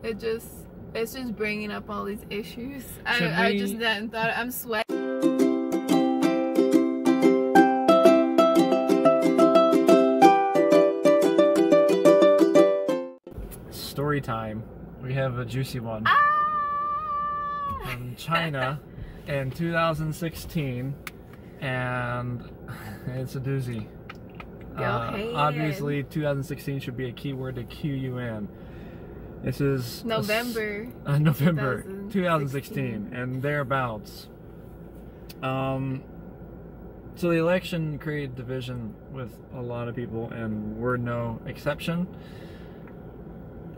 it's just bringing up all these issues. I just then thought I'm sweating. Story time. We have a juicy one from China in 2016, and it's a doozy. Obviously, 2016 should be a keyword to cue you in. This is November 2016 and thereabouts. So the election created division with a lot of people, and we're no exception.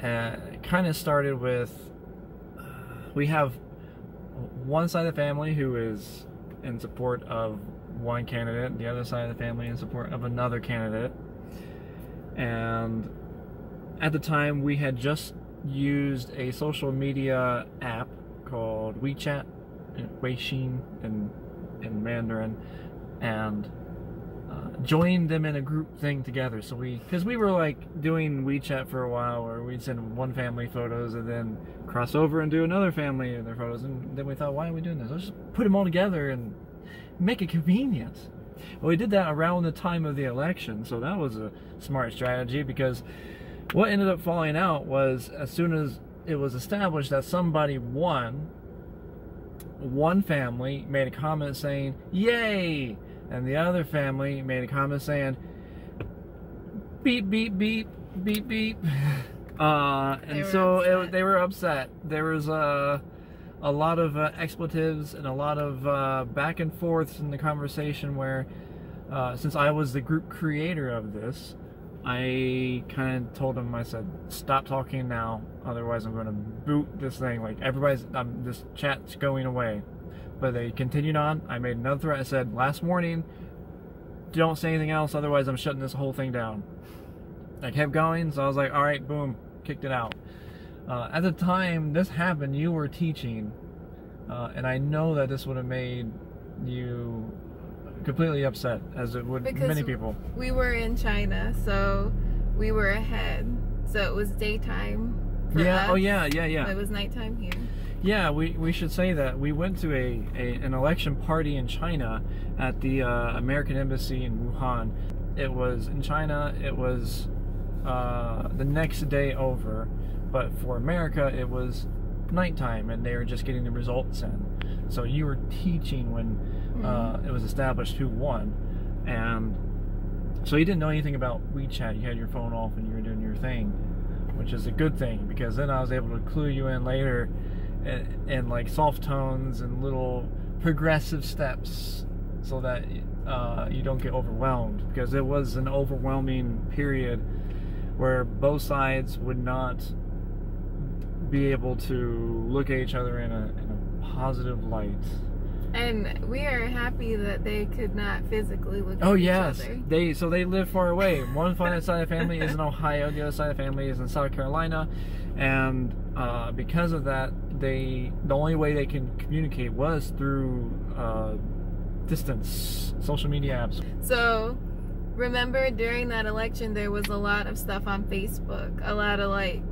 It kind of started with, we have one side of the family who is in support of one candidate, the other side of the family in support of another candidate. And at the time, we had just used a social media app called WeChat, Weixin in Mandarin, and joined them in a group thing together. So because we were like doing WeChat for a while, where we'd send one family photos and then cross over and do another family and their photos, and then we thought, why are we doing this? Let's just put them all together and make it convenient. Well, we did that around the time of the election, so that was a smart strategy, because what ended up falling out was, as soon as it was established that somebody won, one family made a comment saying, "Yay!" and the other family made a comment saying, "Beep, beep, beep, beep, beep." And so they were upset. There was a lot of expletives and a lot of back and forths in the conversation, where since I was the group creator of this, I kind of told them, I said, stop talking now, otherwise I'm going to boot this thing. Like, everybody's, this chat's going away. But they continued on. I made another threat. I said, last warning, don't say anything else, otherwise I'm shutting this whole thing down. I kept going, so I was like, all right, boom, kicked it out. At the time this happened, you were teaching, and I know that this would have made you completely upset, as it would because many people. We were in China, so we were ahead, so it was daytime for us. Oh yeah. It was nighttime here. Yeah, we should say that we went to an election party in China at the American Embassy in Wuhan. It was in China, it was the next day over, but for America it was nighttime, and they were just getting the results in. So you were teaching when it was established who won, and so you didn't know anything about WeChat. You had your phone off and you were doing your thing, which is a good thing, because then I was able to clue you in later in like soft tones and little progressive steps, so that you don't get overwhelmed, because it was an overwhelming period where both sides would not be able to look at each other in a positive light. And we are happy that they could not physically look at each other. So they live far away. One side of the family is in Ohio, the other side of the family is in South Carolina, and because of that, the only way they can communicate was through distance, social media apps. So remember, during that election there was a lot of stuff on Facebook, a lot of like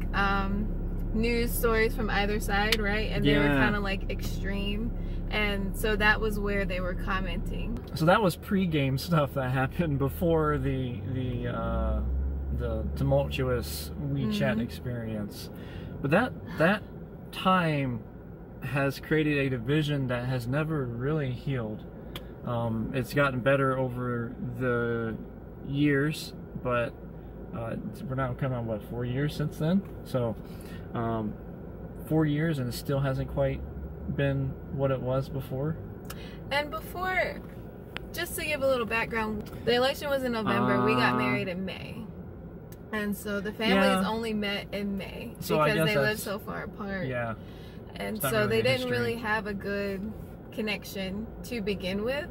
news stories from either side, right? And they were kind of like extreme, and so that was where they were commenting. So that was pre-game stuff that happened before the tumultuous WeChat experience. But that time has created a division that has never really healed. It's gotten better over the years, but we're now coming on, what, 4 years since then? So 4 years, and it still hasn't quite been what it was before. And before, just to give a little background, the election was in November. We got married in May, and so the families only met in May, so because they lived so far apart. Yeah, and so they didn't really have a good connection to begin with,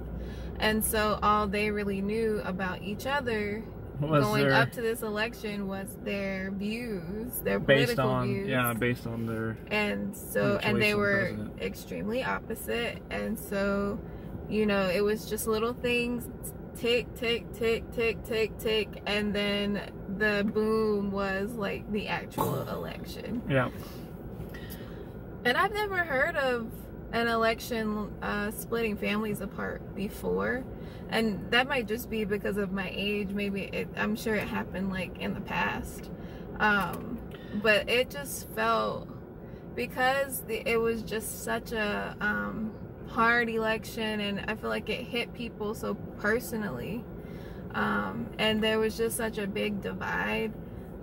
and so all they really knew about each other going up to this election was their views, their political views. Yeah, based on their... And so, and they were extremely opposite, and so, you know, it was just little things, tick, tick, tick, tick, tick, tick, and then the boom was like the actual election. Yeah. And I've never heard of an election splitting families apart before, and that might just be because of my age. Maybe I'm sure it happened like in the past, but it just felt, because it was just such a hard election, and I feel like it hit people so personally, and there was just such a big divide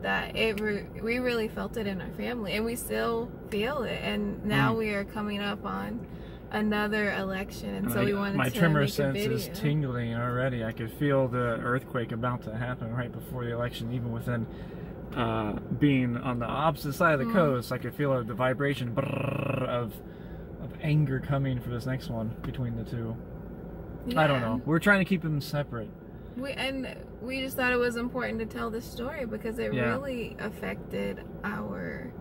that we really felt it in our family, and we still feel it. And now we are coming up on another election, and so we wanted my to tremor make a sense video. is tingling already. I could feel the earthquake about to happen right before the election, even within being on the opposite side of the coast. I could feel the vibration of anger coming for this next one between the two. Yeah. I don't know. We're trying to keep them separate. We just thought it was important to tell this story because it really affected our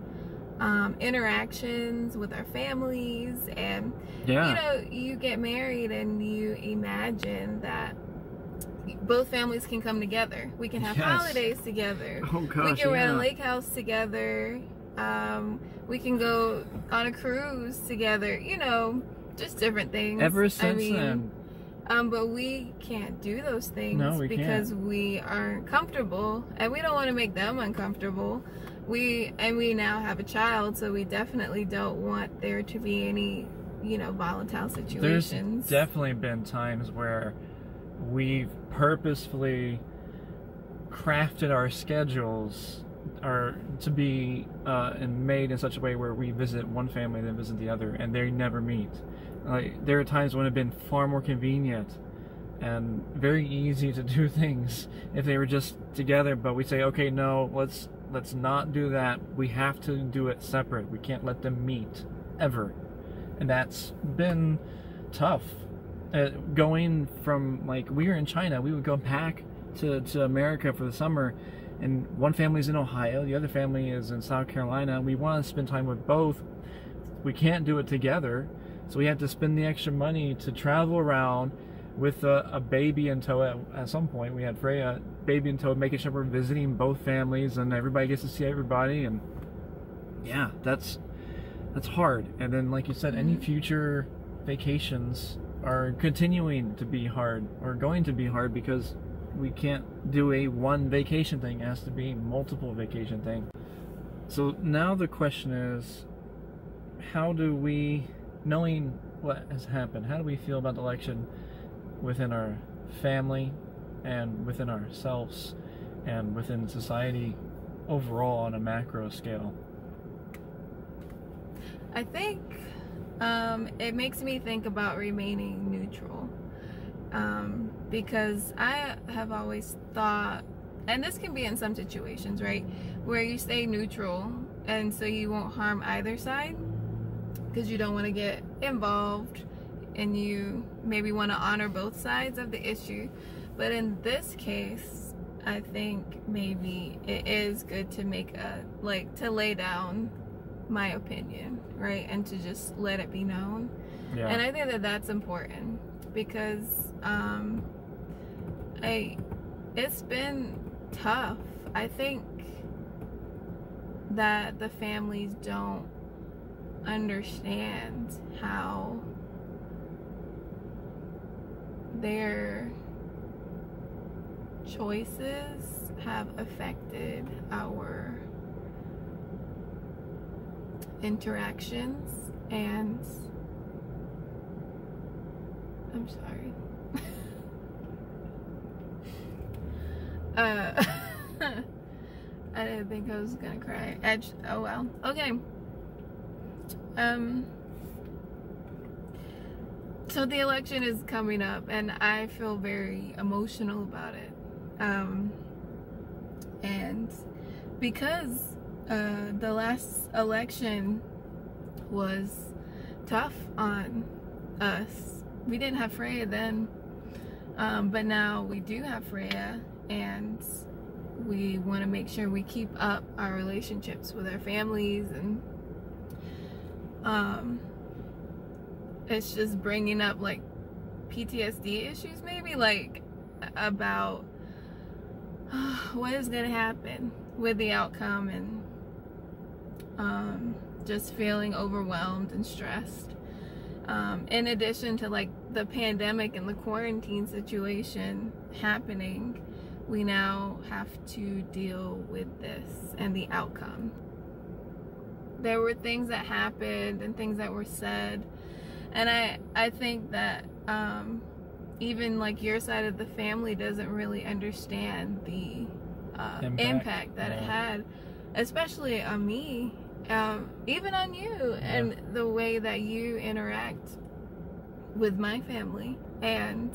interactions with our families. And you know, you get married and you imagine that both families can come together. We can have holidays together. Oh gosh, we can rent a lake house together. We can go on a cruise together. You know, just different things. Ever since then. But we can't do those things because we aren't comfortable, and we don't want to make them uncomfortable. We now have a child, so we definitely don't want there to be any, you know, volatile situations. There's definitely been times where we've purposefully crafted our schedules to be and made in such a way where we visit one family and then visit the other, and they never meet. Like, there are times when it had been far more convenient and very easy to do things if they were just together, but we say, okay, no, let's not do that. We have to do it separate. We can't let them meet ever. And that's been tough. Going from, like, we were in China, we would go back to America for the summer, and one family's in Ohio, the other family is in South Carolina. We want to spend time with both. We can't do it together. So we had to spend the extra money to travel around with a baby in tow. At some point, we had Freya, baby in tow, making sure we're visiting both families and everybody gets to see everybody. And yeah, that's hard. And then, like you said, any future vacations are continuing to be hard, or going to be hard, because we can't do a one vacation thing. It has to be multiple vacation thing. So now the question is, how do we, knowing what has happened, how do we feel about the election within our family and within ourselves and within society overall on a macro scale? I think it makes me think about remaining neutral, because I have always thought, and this can be in some situations, right, where you stay neutral and so you won't harm either side, because you don't want to get involved and you maybe want to honor both sides of the issue. But in this case, I think maybe it is good to make to lay down my opinion, right, and to just let it be known. And I think that that's important, because it's been tough. I think that the families don't understand how their choices have affected our interactions. And I'm sorry. I didn't think I was gonna cry. Oh well. Okay. So the election is coming up, and I feel very emotional about it. And because the last election was tough on us, we didn't have Freya then, but now we do have Freya, and we want to make sure we keep up our relationships with our families. And it's just bringing up like PTSD issues, maybe, like about what is going to happen with the outcome. And just feeling overwhelmed and stressed. In addition to like the pandemic and the quarantine situation happening, we now have to deal with this and the outcome. There were things that happened and things that were said, and I think that even like your side of the family doesn't really understand the impact that it had, especially on me, even on you, and the way that you interact with my family. And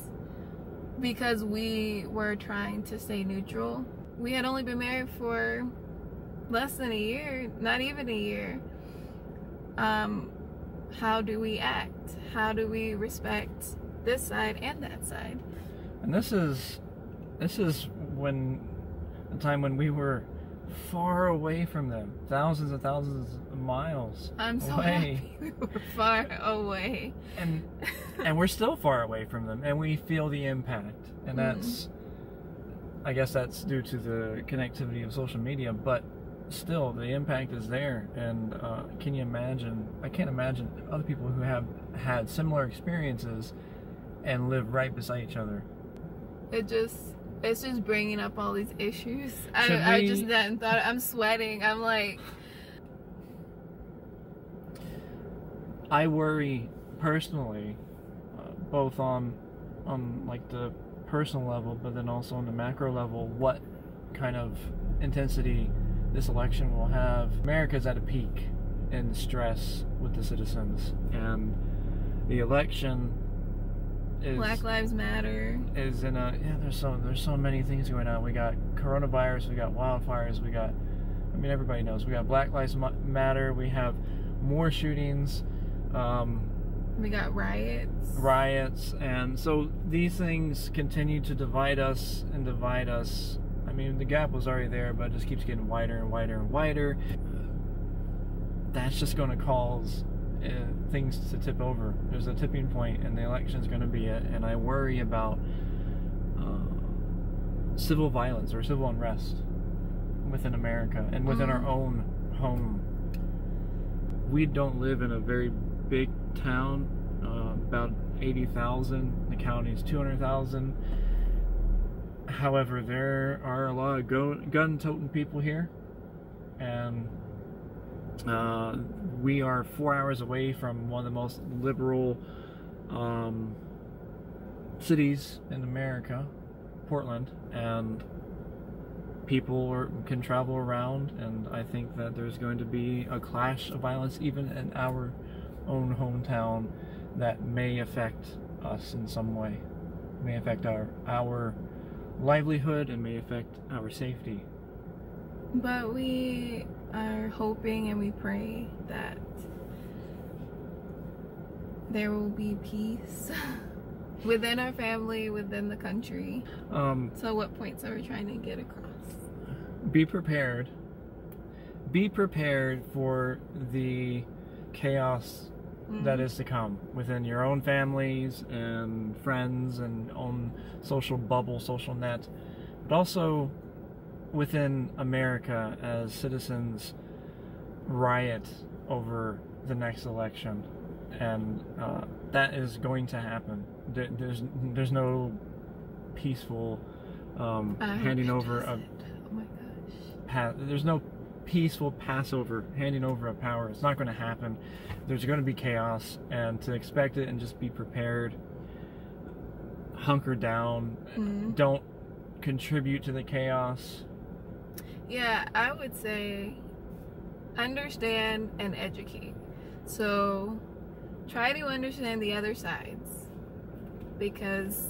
because we were trying to stay neutral, we had only been married for less than a year, not even a year. How do we act? How do we respect this side and that side? And this is when a time when we were far away from them, thousands and thousands of miles I'm so away. happy we were far away. And we're still far away from them, and we feel the impact. And that's, I guess that's due to the connectivity of social media, but still the impact is there. And can you imagine? I can't imagine other people who have had similar experiences and live right beside each other. It's just bringing up all these issues. I just hadn't thought. I'm sweating. I'm like, I worry personally, both on like the personal level, but then also on the macro level, what kind of intensity this election will have. America's at a peak in stress with the citizens, and the election is, Black Lives Matter is in a, there's so many things going on. We got coronavirus, we got wildfires, we got, I mean, everybody knows, we got Black Lives Matter, we have more shootings, we got riots, and so these things continue to divide us and divide us. I mean, the gap was already there, but it just keeps getting wider and wider and wider. That's just going to cause things to tip over. There's a tipping point, and the election's going to be it. And I worry about civil violence or civil unrest within America and within our own home. We don't live in a very big town, about 80,000. The county's 200,000. However, there are a lot of gun-toting people here, and we are 4 hours away from one of the most liberal cities in America, Portland, and people can travel around, and I think that there's going to be a clash of violence even in our own hometown that may affect us in some way, may affect our livelihood, and may affect our safety. But we are hoping and we pray that there will be peace within our family, within the country. So what points are we trying to get across? Be prepared. Be prepared for the chaos that is to come within your own families and friends and own social bubble, social net, but also within America as citizens riot over the next election. And that is going to happen. There's no peaceful handing over of, oh my gosh, there's no peaceful Passover, handing over of power. It's not going to happen. There's going to be chaos, and to expect it and just be prepared, hunker down, don't contribute to the chaos. Yeah, I would say understand and educate. So try to understand the other sides, because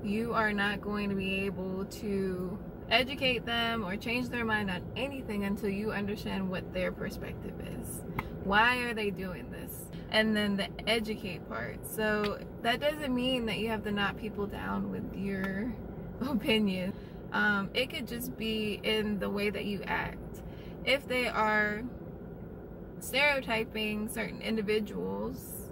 you are not going to be able to educate them or change their mind on anything until you understand what their perspective is. Why are they doing this? And then the educate part. So that doesn't mean that you have to knock people down with your opinion. It could just be in the way that you act. If they are stereotyping certain individuals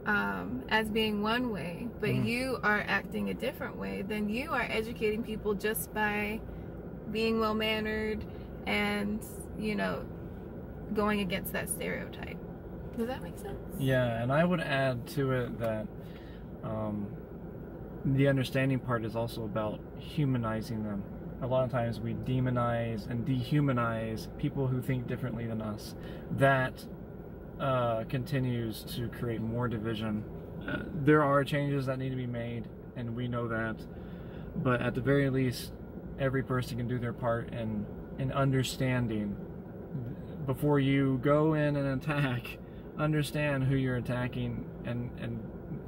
as being one way, but you are acting a different way, then you are educating people just by being well-mannered and, you know, going against that stereotype. Does that make sense? Yeah, and I would add to it that the understanding part is also about humanizing them. A lot of times we demonize and dehumanize people who think differently than us. That continues to create more division. There are changes that need to be made, and we know that. But at the very least, every person can do their part in understanding. Before you go in and attack, understand who you're attacking and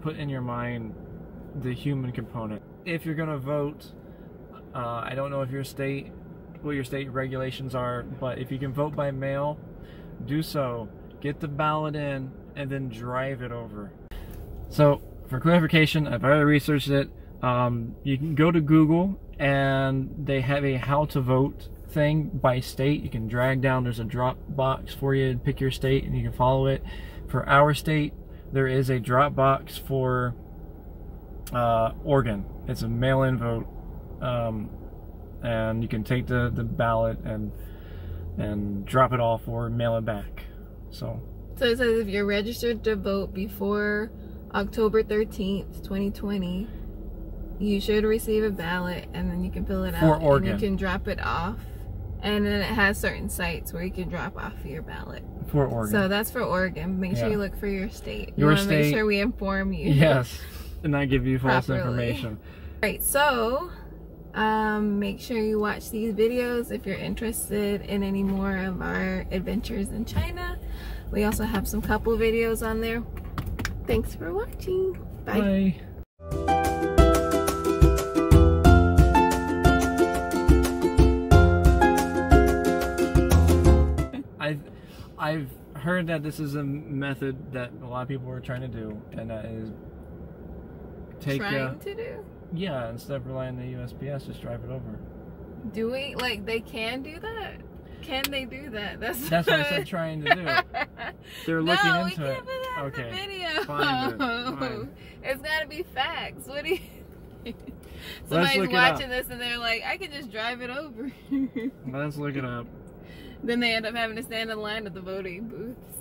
put in your mind the human component. If you're going to vote, I don't know if what your state regulations are, but if you can vote by mail, do so. Get the ballot in and then drive it over. So for clarification, I've already researched it. You can go to Google and they have a how to vote thing by state. You can drag down, there's a drop box for you and pick your state and you can follow it. For our state, there is a drop box for Oregon. It's a mail-in vote, and you can take the ballot and drop it off or mail it back. So it says if you're registered to vote before October 13th, 2020, you should receive a ballot, and then you can fill it out. For Oregon. And you can drop it off, and then it has certain sites where you can drop off your ballot. For Oregon. So that's for Oregon. Make sure you look for your state. Your want to state, make sure we inform you. Yes, and not give you false properly. information. Right, so make sure you watch these videos if you're interested in any more of our adventures in China. We also have some couple videos on there. Thanks for watching. Bye. I've heard that this is a method that a lot of people are trying to do, and that is yeah, instead of relying on the USPS, just drive it over. Like they can do that? Can they do that? That's what I said trying to do. They're looking into it. Okay. Video. Fine. It's gotta be facts. What do you Somebody's watching this and they're like, I can just drive it over. Let's look it up. Then they end up having to stand in line at the voting booths.